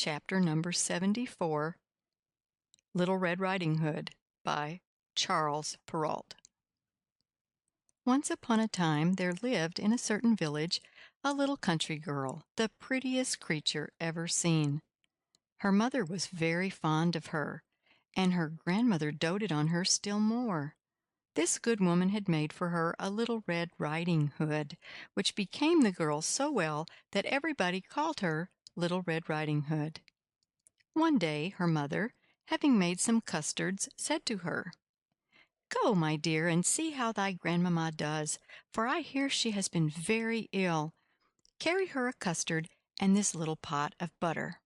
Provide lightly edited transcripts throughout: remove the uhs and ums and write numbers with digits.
chapter number 74, Little Red Riding Hood by Charles Perrault. Once upon a time there lived in a certain village a little country girl, the prettiest creature ever seen. Her mother was very fond of her, and her grandmother doted on her still more. This good woman had made for her a little red riding hood, which became the girl so well that everybody called her Little Red Riding Hood. One day her mother, having made some custards, said to her, "Go, my dear, and see how thy grandmamma does, for I hear she has been very ill. Carry her a custard and this little pot of butter."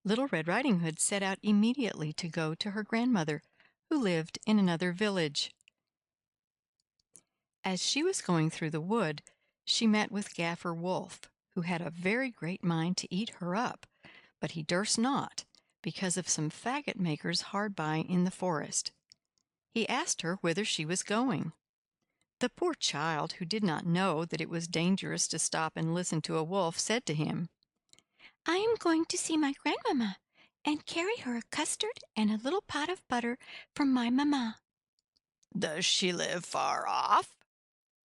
Little Red Riding Hood set out immediately to go to her grandmother, who lived in another village. As she was going through the wood, she met with Gaffer Wolf, who had a very great mind to eat her up, but he durst not, because of some faggot makers hard by in the forest. He asked her whither she was going. The poor child, who did not know that it was dangerous to stop and listen to a wolf, said to him, "I am going to see my grandmamma, and carry her a custard and a little pot of butter from my mamma." "Does she live far off?"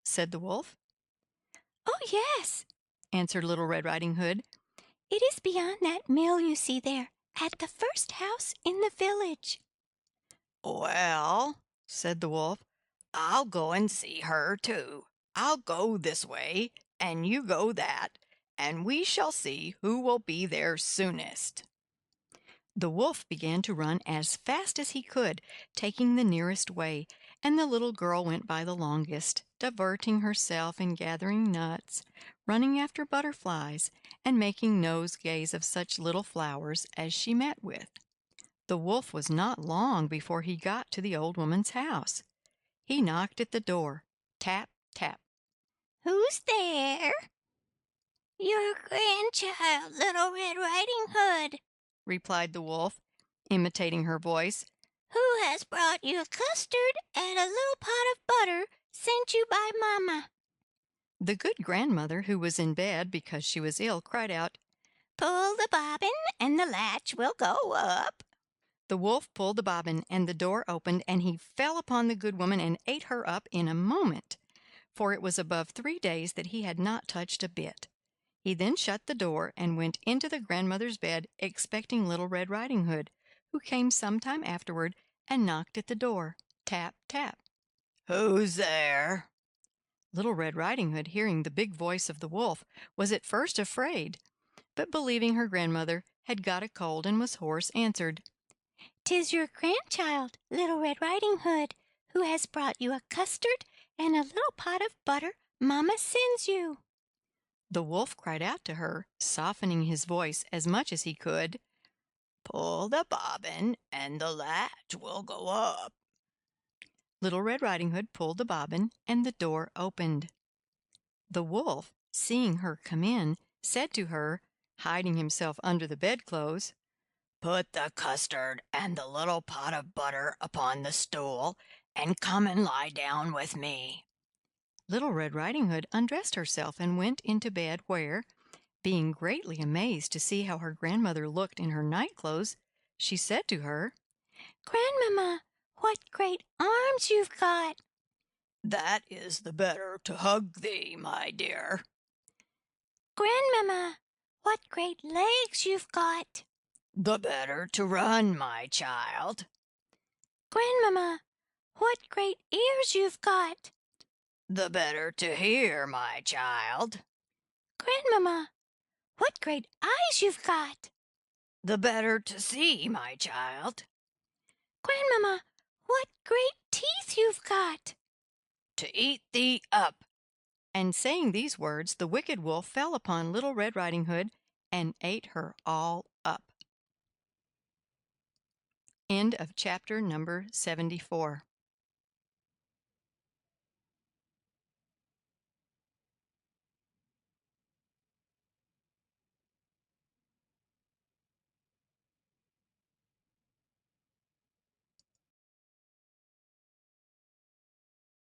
said the wolf. "Oh, yes," answered Little Red Riding Hood. "It is beyond that mill you see there, at the first house in the village." "Well," said the wolf, "I'll go and see her too. I'll go this way, and you go that, and we shall see who will be there soonest." The wolf began to run as fast as he could, taking the nearest way, and the little girl went by the longest, diverting herself in gathering nuts, running after butterflies, and making nosegays of such little flowers as she met with. The wolf was not long before he got to the old woman's house. He knocked at the door. Tap, tap. "Who's there?" "Your grandchild, Little Red Riding Hood," replied the wolf, imitating her voice. "who has brought you a custard and a little pot of butter sent you by Mamma." The good grandmother, who was in bed because she was ill, cried out, "Pull the bobbin and the latch will go up." The wolf pulled the bobbin, and the door opened, and he fell upon the good woman and ate her up in a moment, for it was above 3 days that he had not touched a bit. He then shut the door and went into the grandmother's bed, expecting Little Red Riding Hood, who came some time afterward and knocked at the door. Tap, tap. "Who's there?" Little Red Riding Hood, hearing the big voice of the wolf, was at first afraid, but believing her grandmother had got a cold and was hoarse, answered, "'Tis your grandchild, Little Red Riding Hood, who has brought you a custard and a little pot of butter Mamma sends you." The wolf cried out to her, softening his voice as much as he could, "Pull the bobbin, and the latch will go up." Little Red Riding Hood pulled the bobbin, and the door opened. The wolf, seeing her come in, said to her, hiding himself under the bedclothes, "Put the custard and the little pot of butter upon the stool, and come and lie down with me." Little Red Riding Hood undressed herself and went into bed, where, being greatly amazed to see how her grandmother looked in her night-clothes, she said to her, "Grandmamma, what great arms you've got!" "That is the better to hug thee, my dear." "Grandmamma, what great legs you've got!" "The better to run, my child." "Grandmamma, what great ears you've got!" "The better to hear, my child." "Grandmamma, what great eyes you've got!" "The better to see, my child." "Grandmamma, what great teeth you've got!" "To eat thee up." and saying these words, the wicked wolf fell upon Little Red Riding Hood and ate her all up. End of chapter number 74.